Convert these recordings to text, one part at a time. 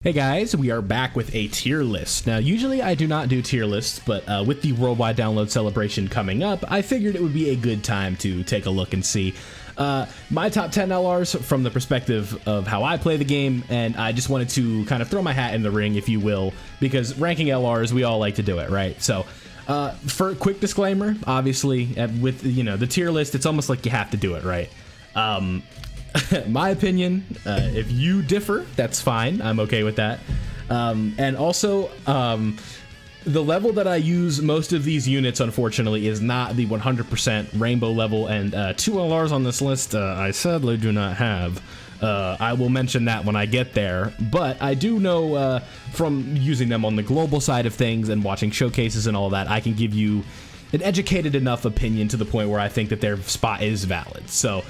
Hey guys, we are back with a tier list. Now, usually I do not do tier lists, but with the worldwide download celebration coming up, I figured it would be a good time to take a look and see my top 10 LRs from the perspective of how I play the game, and I just wanted to kind of throw my hat in the ring, if you will, because ranking LRs, we all like to do it, right? So, for a quick disclaimer, obviously, with, the tier list, it's almost like you have to do it, right? My opinion, if you differ, that's fine. I'm okay with that. And also, the level that I use most of these units, unfortunately, is not the 100% rainbow level, and 2 LRs on this list I sadly do not have. I will mention that when I get there, but I do know from using them on the global side of things and watching showcases and all that, I can give you an educated enough opinion to the point where I think that their spot is valid. So,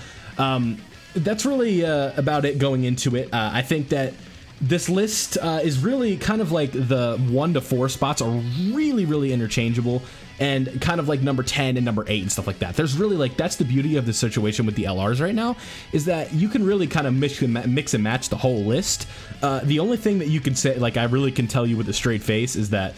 that's really about it going into it. I think that this list is really kind of like the 1 to 4 spots are really interchangeable, and kind of like number 10 and number 8 and stuff like that. There's really that's the beauty of the situation with the LRs right now, is that you can really kind of mix and match the whole list. The only thing that you can say, I really can tell you with a straight face, is that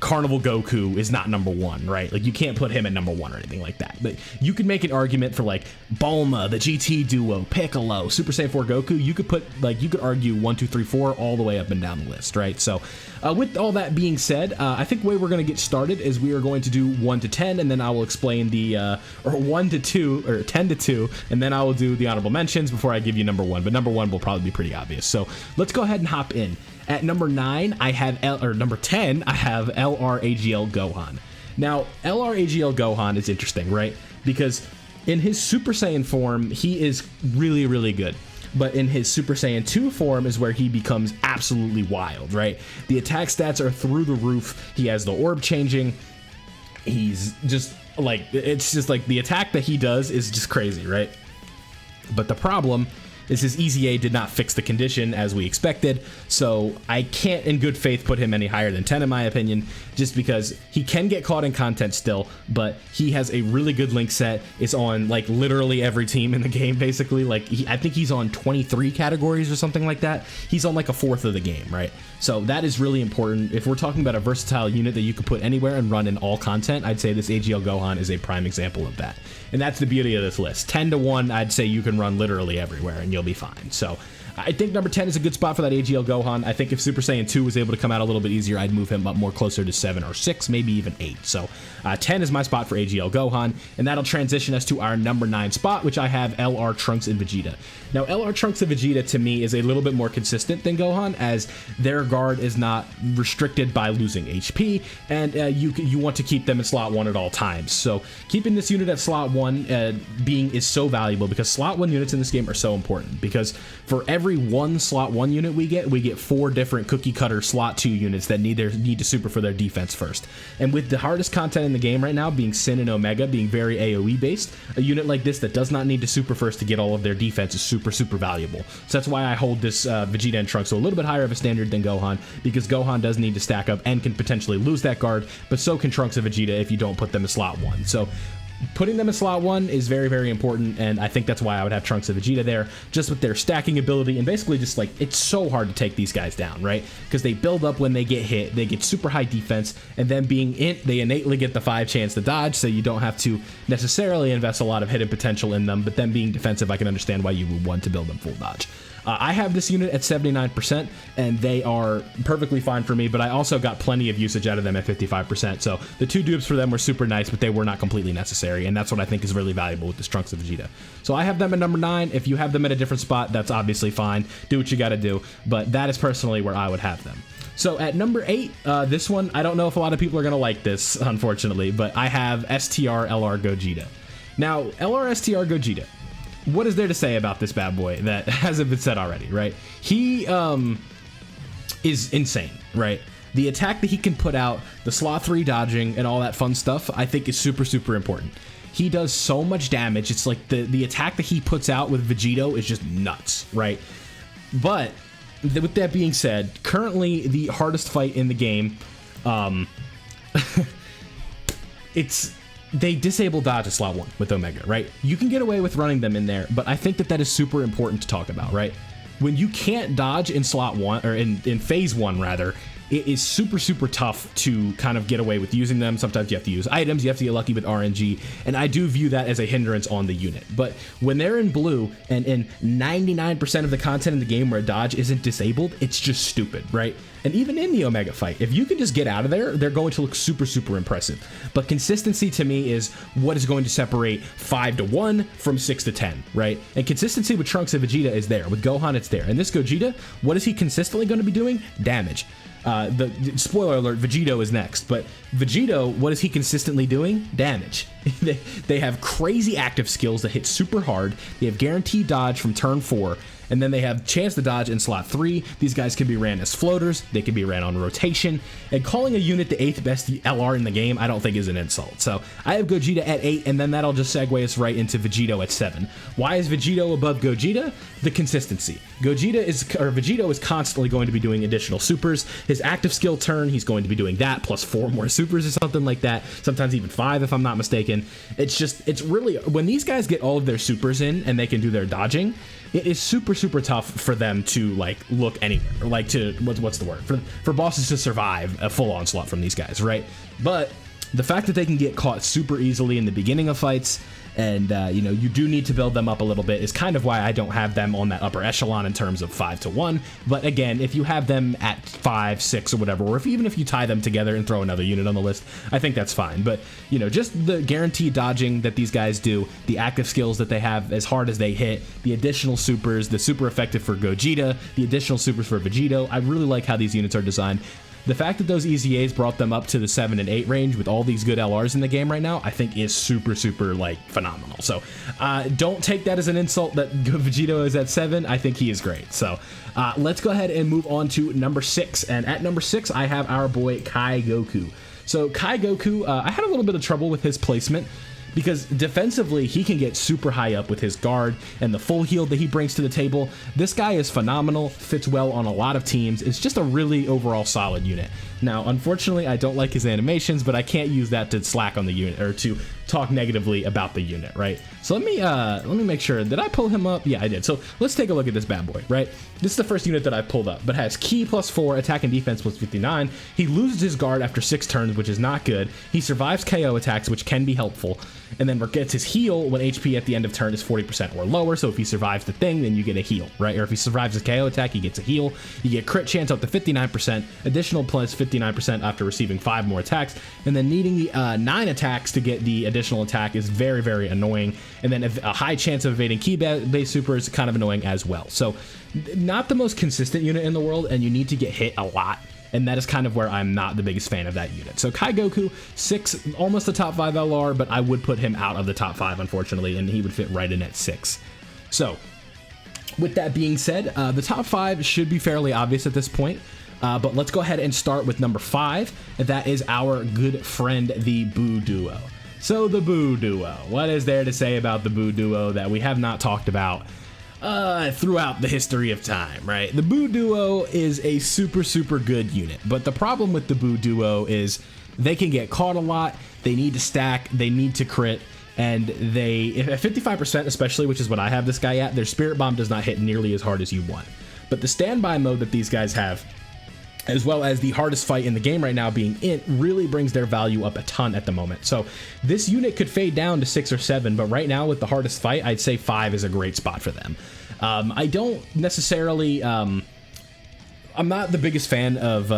Carnival Goku is not number 1, right? You can't put him at number 1 or anything like that. But you could make an argument for Bulma, the GT duo, Piccolo, Super Saiyan 4 Goku. You could put you could argue 1, 2, 3, 4 all the way up and down the list, right? So with all that being said, I think the way we're going to get started is we are going to do 1 to 10, and then I will explain the or 1 to 2 or 10 to 2, and then I will do the honorable mentions before I give you number 1. But number 1 will probably be pretty obvious. So let's go ahead and hop in. At number 9, I have number 10, I have LR AGL Gohan. Now, LR AGL Gohan is interesting, right? Because in his Super Saiyan form, he is really good. But in his Super Saiyan 2 form is where he becomes absolutely wild, right? The attack stats are through the roof. He has the orb changing. He's just it's just the attack that he does is just crazy, right? But the problem is his EZA did not fix the condition as we expected, so I can't in good faith put him any higher than 10 in my opinion, just because he can get caught in content still, but he has a really good link set. It's on literally every team in the game, basically. I think he's on 23 categories or something like that. He's on a fourth of the game, right? So that is really important. If we're talking about a versatile unit that you can put anywhere and run in all content, I'd say this AGL Gohan is a prime example of that. And that's the beauty of this list. 10 to 1, I'd say you can run literally everywhere and you'll be fine. So I think number 10 is a good spot for that AGL Gohan. I think if Super Saiyan 2 was able to come out a little bit easier, I'd move him up more closer to 7 or 6, maybe even 8. So 10 is my spot for AGL Gohan, and that'll transition us to our number 9 spot, which I have LR Trunks and Vegeta. Now, LR Trunks and Vegeta, to me, is a little bit more consistent than Gohan, as their guard is not restricted by losing HP, and you want to keep them in slot 1 at all times. So keeping this unit at slot 1 is so valuable, because slot 1 units in this game are so important, because for every 1 slot 1 unit we get 4 different cookie cutter slot 2 units that need to super for their defense first. And with the hardest content in the game right now being Sin and Omega, being very AoE based, a unit like this that does not need to super first to get all of their defense is super valuable. So that's why I hold this Vegeta and Trunks a little bit higher of a standard than Gohan, because Gohan does need to stack up and can potentially lose that guard, but so can Trunks and Vegeta if you don't put them in slot 1. So putting them in slot 1 is very important, and I think that's why I would have Trunks and Vegeta there, just with their stacking ability, and basically just it's so hard to take these guys down, right? Because they build up when they get hit, they get super high defense, and then they innately get the 5 chance to dodge, so you don't have to necessarily invest a lot of hidden potential in them, but then being defensive, I can understand why you would want to build them full dodge. I have this unit at 79%, and they are perfectly fine for me, but I also got plenty of usage out of them at 55%, so the 2 dupes for them were super nice, but they were not completely necessary, and that's what I think is really valuable with this Trunks and Vegeta. So I have them at number 9. If you have them at a different spot, that's obviously fine. Do what you gotta do, but that is personally where I would have them. So at number 8, this one, I don't know if a lot of people are gonna like this, unfortunately, but I have STR LR Gogeta. Now, LR STR Gogeta, what is there to say about this bad boy that hasn't been said already, right? He is insane, right? The attack that he can put out, the slot 3 dodging and all that fun stuff, I think is super important. He does so much damage. It's the attack that he puts out with Vegito is just nuts, right? But with that being said, currently the hardest fight in the game, they disable dodge at slot 1 with Omega, right? You can get away with running them in there, but I think that is super important to talk about, right? when you can't dodge in slot 1, or in phase 1 rather, it is super tough to kind of get away with using them. Sometimes you have to use items, you have to get lucky with RNG, and I do view that as a hindrance on the unit. But when they're in blue, and in 99% of the content in the game where dodge isn't disabled, it's just stupid, right? And even in the Omega fight, if you can just get out of there, they're going to look super impressive. But consistency to me is what is going to separate 5 to 1 from 6 to 10, right? And consistency with Trunks and Vegeta is there. With Gohan, it's there. And this Gogeta, what is he consistently going to be doing? Damage. The spoiler alert, Vegito is next, but Vegito, what is he consistently doing? Damage. They have crazy active skills that hit super hard. They have guaranteed dodge from turn 4, and then they have chance to dodge in slot 3. These guys can be ran as floaters, they can be ran on rotation, and calling a unit the 8th best LR in the game I don't think is an insult. So I have Gogeta at 8, and then that'll just segue us right into Vegito at 7. Why is Vegito above Gogeta? The consistency. Vegito is constantly going to be doing additional supers. His active skill turn, he's going to be doing that plus 4 more supers or something like that. Sometimes even 5 if I'm not mistaken. It's really, when these guys get all of their supers in and they can do their dodging, it is super tough for them to like look anywhere, or like to what's the word, for bosses to survive a full onslaught from these guys, right? But the fact that they can get caught super easily in the beginning of fights, and you do need to build them up a little bit, is kind of why I don't have them on that upper echelon in terms of 5 to 1. But again, if you have them at 5, 6, or whatever, or even if you tie them together and throw another unit on the list, I think that's fine. But just the guaranteed dodging that these guys do, the active skills that they have as hard as they hit, the additional supers, the super effective for Gogeta, the additional supers for Vegito, I really like how these units are designed. The fact that those EZAs brought them up to the 7 and 8 range with all these good LRs in the game right now, I think is super like phenomenal. So don't take that as an insult that Vegito is at 7. I think he is great. So let's go ahead and move on to number 6. And at number 6, I have our boy Kai Goku. So Kai Goku, I had a little bit of trouble with his placement, because defensively he can get super high up with his guard and the full heal that he brings to the table. This guy is phenomenal, fits well on a lot of teams. It's just a really overall solid unit. Now, unfortunately, I don't like his animations, but I can't use that to slack on the unit or to talk negatively about the unit, right? So let me make sure. Did I pull him up? Yeah, I did. So let's take a look at this bad boy, right? This is the first unit that I pulled up, but has ki plus 4, attack and defense plus 59. He loses his guard after 6 turns, which is not good. He survives KO attacks, which can be helpful, and then gets his heal when HP at the end of turn is 40% or lower. So if he survives the thing, then you get a heal, right? Or if he survives his KO attack, he gets a heal. You get crit chance up to 59%, additional plus 59% after receiving 5 more attacks, and then needing the 9 attacks to get the additional attack is very annoying. And then a high chance of evading ki base super is kind of annoying as well. So not the most consistent unit in the world, and you need to get hit a lot. And that is kind of where I'm not the biggest fan of that unit. So Kai Goku, 6, almost a top 5 LR, but I would put him out of the top 5, unfortunately, and he would fit right in at 6. So with that being said, the top 5 should be fairly obvious at this point. But let's go ahead and start with number 5. And that is our good friend, the Buu Duo. So the Buu Duo. What is there to say about the Buu Duo that we have not talked about throughout the history of time, right? The Buu Duo is a super good unit, but the problem with the Buu Duo is they can get caught a lot, they need to stack, they need to crit, and they, at 55% especially, which is what I have this guy at, their Spirit Bomb does not hit nearly as hard as you want. But the standby mode that these guys have, as well as the hardest fight in the game right now being Int, really brings their value up a ton at the moment. So this unit could fade down to 6 or 7, but right now with the hardest fight, I'd say 5 is a great spot for them. I don't necessarily, I'm not the biggest fan of,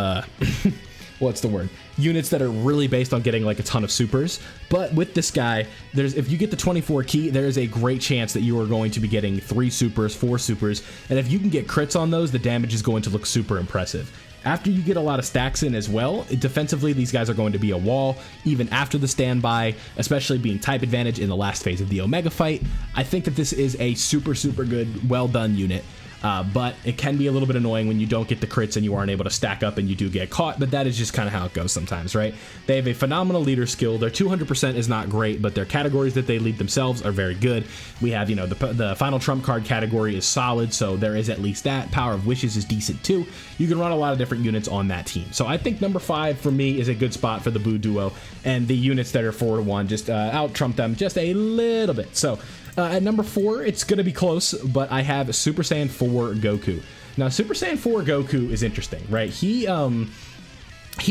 what's the word? Units that are really based on getting like a ton of supers, but with this guy, if you get the 24 ki, there is a great chance that you are going to be getting 3 supers, 4 supers, and if you can get crits on those, the damage is going to look super impressive. After you get a lot of stacks in as well, defensively, these guys are going to be a wall, even after the standby, especially being type advantage in the last phase of the Omega fight. I think that this is a super good, well done unit. But it can be a little bit annoying when you don't get the crits and you aren't able to stack up and you do get caught, but that is just kind of how it goes sometimes, right? They have a phenomenal leader skill. Their 200% is not great, but their categories that they lead themselves are very good. We have, the final trump card category is solid, so there is at least that. Power of Wishes is decent too. You can run a lot of different units on that team. So I think number 5 for me is a good spot for the Buu Duo, and the units that are 4 to 1 just out trump them just a little bit. So At number 4, it's going to be close, but I have Super Saiyan 4 Goku. Now, Super Saiyan 4 Goku is interesting, right? He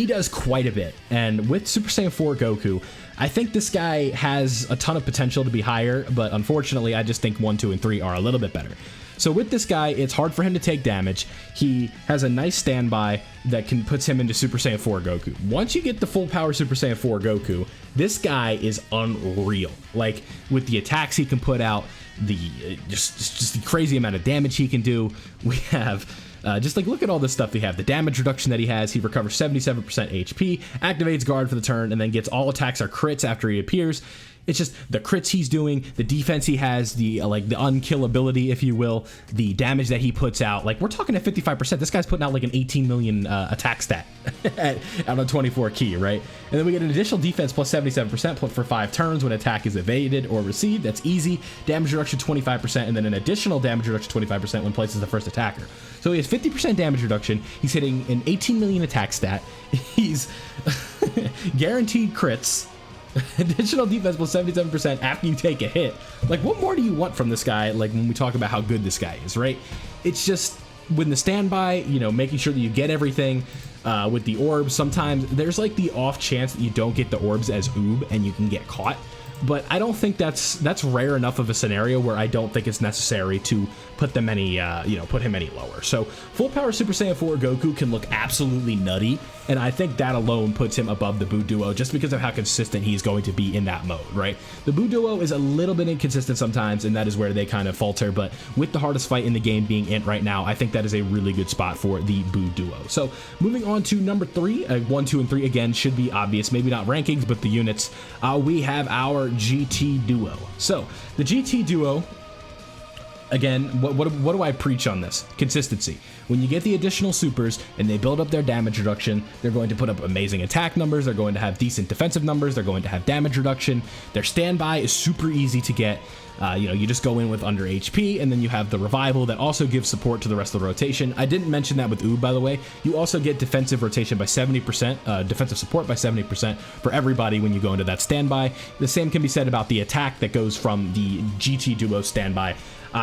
does quite a bit, and with Super Saiyan 4 Goku, I think this guy has a ton of potential to be higher, but unfortunately, I just think 1, 2, and 3 are a little bit better. So with this guy, it's hard for him to take damage. He has a nice standby that puts him into Super Saiyan 4 Goku. Once you get the full power Super Saiyan 4 Goku, this guy is unreal. Like, with the attacks he can put out, the just the crazy amount of damage he can do. We have just like, look at all this stuff we have. The damage reduction that he has. He recovers 77% HP, activates guard for the turn, and then gets all attacks are crits after he appears. It's just the crits he's doing, the defense he has, the like the unkillability, if you will, the damage that he puts out. Like, we're talking at 55%. This guy's putting out like an 18 million attack stat out of 24 key, right? And then we get an additional defense plus 77% for 5 turns when attack is evaded or received. That's easy. Damage reduction 25%, and then an additional damage reduction 25% when places the first attacker. So he has 50% damage reduction. He's hitting an 18 million attack stat. He's guaranteed crits. Additional defense plus 77% after you take a hit. Like, what more do you want from this guy? Like, when we talk about how good this guy is, right? It's just, when the standby, you know, making sure that you get everything with the orbs. Sometimes there's like the off chance that you don't get the orbs as Oob and you can get caught. But I don't think that's rare enough of a scenario where I don't think it's necessary to put them any, put him any lower. So full power Super Saiyan 4 Goku can look absolutely nutty, and I think that alone puts him above the Buu Duo just because of how consistent he's going to be in that mode, right? The Buu Duo is a little bit inconsistent sometimes, and that is where they kind of falter, but with the hardest fight in the game being Int right now, I think that is a really good spot for the Buu Duo. So moving on to number 3, 1, 2, and 3 again should be obvious, maybe not rankings, but the units. We have our GT Duo. So the GT Duo, again, what do I preach on this? Consistency. When you get the additional supers and they build up their damage reduction, they're going to put up amazing attack numbers, they're going to have decent defensive numbers, they're going to have damage reduction. Their standby is super easy to get. You just go in with under HP, and then you have the revival that also gives support to the rest of the rotation. I didn't mention that with Oob, by the way. You also get defensive rotation by 70%, defensive support by 70% for everybody when you go into that standby. The same can be said about the attack that goes from the GT Duo standby.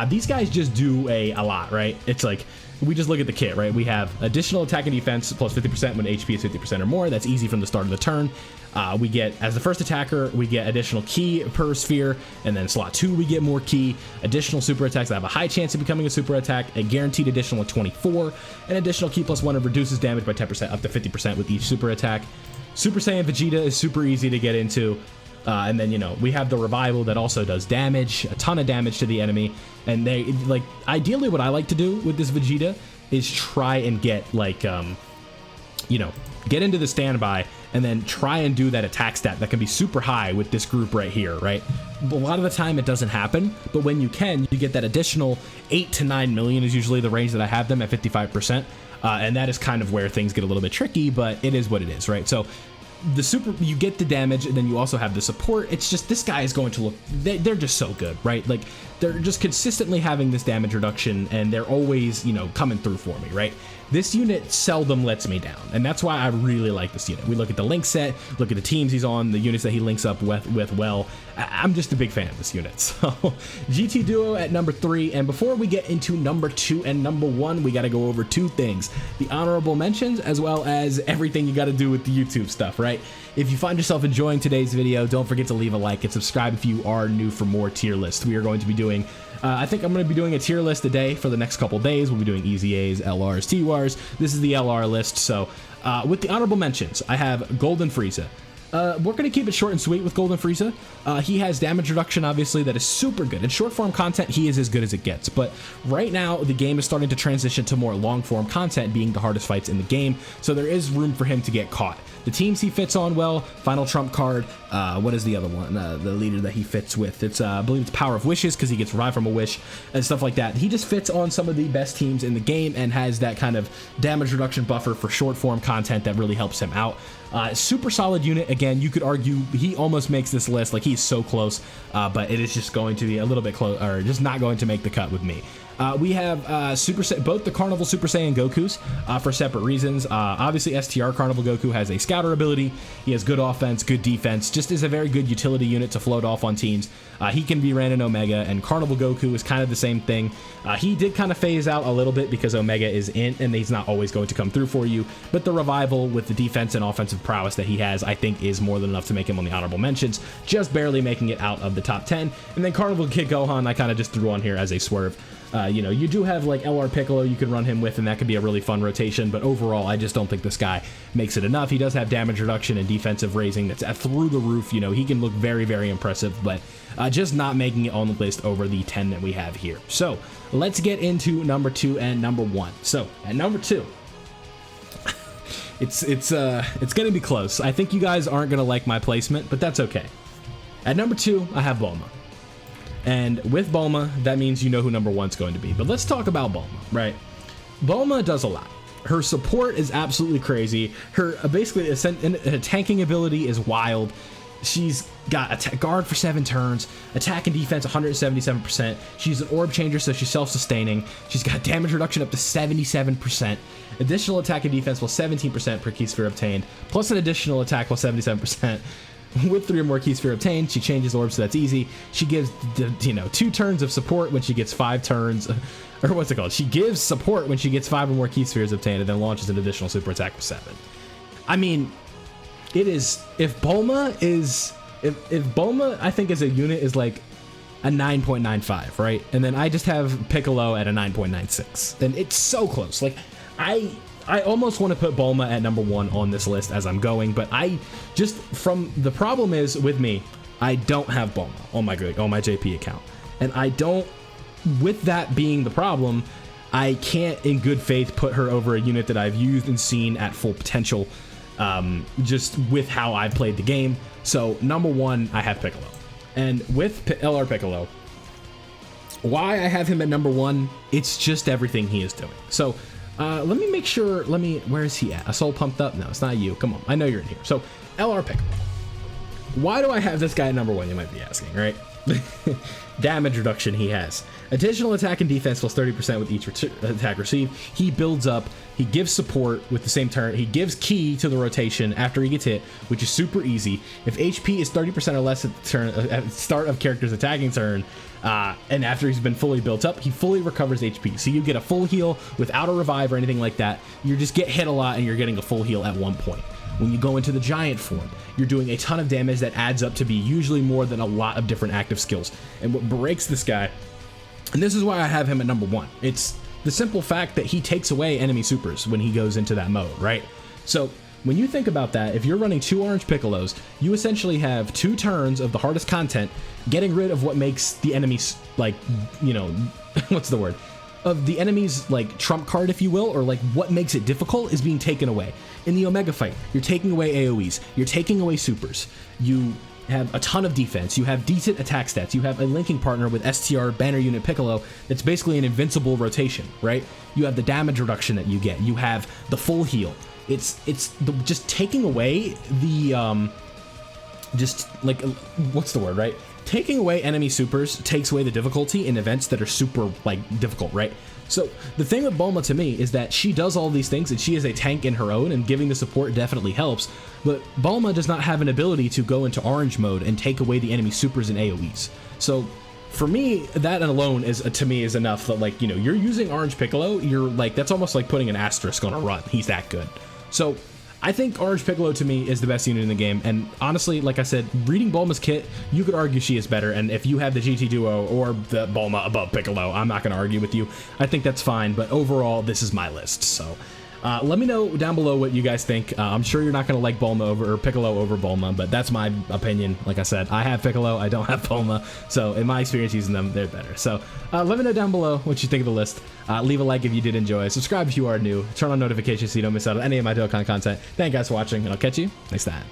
These guys just do a lot, right? It's like, we just look at the kit, right? We have additional attack and defense plus 50% when HP is 50% or more. That's easy from the start of the turn. We get, as the first attacker, we get additional ki per sphere, and then slot 2 we get more ki, additional super attacks that have a high chance of becoming a super attack, a guaranteed additional 24, an additional ki plus 1 reduces damage by 10% up to 50% with each super attack. Super Saiyan Vegeta is super easy to get into. And then, we have the revival that also does damage, a ton of damage to the enemy. And they, like, ideally what I like to do with this Vegeta is try and get, like, get into the standby and then try and do that attack stat that can be super high with this group right here, right? A lot of the time it doesn't happen, but when you can, you get that additional 8 to 9 million is usually the range that I have them at 55%. And that is kind of where things get a little bit tricky, but it is what it is, right? So the super, you get the damage, and then you also have the support. It's just, this guy is going to look, they're just so good, right? Like, they're just consistently having this damage reduction, and they're always, coming through for me, right? This unit seldom lets me down, and that's why I really like this unit. We look at the link set, look at the teams he's on, the units that he links up with well. I'm just a big fan of this unit. So GT Duo at number 3, and before we get into number 2 and number 1, we got to go over 2 things: the honorable mentions, as well as everything you got to do with the YouTube stuff, right? If you find yourself enjoying today's video, don't forget to leave a like and subscribe if you are new for more tier lists. We are going to be doing, I think I'm going to be doing a tier list a day for the next couple days. We'll be doing Easy A's, LRs, TWARs. This is the LR list. So with the honorable mentions, I have Golden Frieza. We're going to keep it short and sweet with Golden Frieza. He has damage reduction, obviously, that is super good. In short form content, he is as good as it gets. But right now, the game is starting to transition to more long form content, being the hardest fights in the game. So there is room for him to get caught. The teams he fits on well, Final Trump card, what is the other one? The leader that he fits with. It's, I believe it's Power of Wishes, because he gets revived from a wish and stuff like that. He just fits on some of the best teams in the game and has that kind of damage reduction buffer for short form content that really helps him out. Super solid unit. Again, you could argue he almost makes this list, like he's so close, but it is just going to be a little bit close, or just not going to make the cut with me. We have both the Carnival Super Saiyan Gokus for separate reasons. Obviously, STR Carnival Goku has a scouter ability. He has good offense, good defense, just is a very good utility unit to float off on teams. He can be ran in Omega, and Carnival Goku is kind of the same thing. He did kind of phase out a little bit because Omega is in, and he's not always going to come through for you, but the revival with the defense and offensive prowess that he has, I think, is more than enough to make him on the honorable mentions, just barely making it out of the top 10. And then Carnival Kid Gohan, I kind of just threw on here as a swerve. You know, you do have like LR Piccolo you can run him with, and that could be a really fun rotation, but overall, I just don't think this guy makes it enough. He does have damage reduction and defensive raising that's through the roof. You know, he can look very, very impressive, but just not making it on the list over the 10 that we have here. So let's get into number 2 and number 1. So at number 2, it's gonna be close. I think you guys aren't gonna like my placement, but that's okay. At number 2, I have Bulma. And with Bulma, that means you know who number 1's going to be. But let's talk about Bulma, right? Bulma does a lot. Her support is absolutely crazy. Her basically her tanking ability is wild. She's got a guard for 7 turns, attack and defense 177%. She's an orb changer, so she's self-sustaining. She's got damage reduction up to 77%. Additional attack and defense plus 17% per key sphere obtained, plus an additional attack plus 77%. With 3 or more key sphere obtained, she changes orbs, so that's easy. She gives, 2 turns of support when she gets 5 turns, or what's it called? She gives support when she gets 5 or more key spheres obtained, and then launches an additional super attack with 7. I mean, it is, if Bulma, I think as a unit is like a 9.95, right? And then I just have Piccolo at a 9.96, and it's so close. Like, I almost want to put Bulma at number 1 on this list as I'm going, but the problem is with me, I don't have Bulma on my JP account. And I don't, with that being the problem, I can't in good faith put her over a unit that I've used and seen at full potential, just with how I've played the game. So number 1, I have Piccolo. And with LR Piccolo, why I have him at number 1, it's just everything he is doing. So let me make sure, where is he at? A soul pumped up? No, it's not you. Come on, I know you're in here. So, LR Piccolo. Why do I have this guy at number 1, you might be asking, right? Damage reduction he has. Additional attack and defense plus 30% with each attack received. He builds up, he gives support with the same turn, he gives key to the rotation after he gets hit, which is super easy. If HP is 30% or less at the start of character's attacking turn, and after he's been fully built up, he fully recovers HP. So you get a full heal without a revive or anything like that. You just get hit a lot and you're getting a full heal at one point. When you go into the giant form, you're doing a ton of damage that adds up to be usually more than a lot of different active skills. And what breaks this guy, and this is why I have him at number 1, it's the simple fact that he takes away enemy supers when he goes into that mode, right? So when you think about that, if you're running 2 orange Piccolos, you essentially have 2 turns of the hardest content, getting rid of what makes the enemies, like, what's the word? Of the enemy's, like, trump card, if you will, or, like, what makes it difficult is being taken away. In the Omega fight, you're taking away AoEs, you're taking away supers, you have a ton of defense, you have decent attack stats, you have a linking partner with STR Banner Unit Piccolo that's basically an invincible rotation, right? You have the damage reduction that you get, you have the full heal. It's just taking away the, what's the word, right? Taking away enemy supers takes away the difficulty in events that are super, like, difficult, right? So the thing with Bulma to me is that she does all these things and she is a tank in her own, and giving the support definitely helps, but Bulma does not have an ability to go into orange mode and take away the enemy supers and AoEs. So for me, that alone is, to me, is enough that, like, you're using orange Piccolo, you're like, that's almost like putting an asterisk on a run. He's that good. So I think Orange Piccolo to me is the best unit in the game, and honestly, like I said, reading Bulma's kit, you could argue she is better, and if you have the GT Duo or the Bulma above Piccolo, I'm not going to argue with you. I think that's fine, but overall, this is my list, so let me know down below what you guys think. I'm sure you're not going to like Piccolo over Bulma, but that's my opinion. Like I said, I have Piccolo, I don't have Bulma, so in my experience using them, they're better. So let me know down below what you think of the list. Leave a like if you did enjoy, subscribe if you are new, turn on notifications so you don't miss out on any of my Dokkan content. Thank you guys for watching, and I'll catch you next time.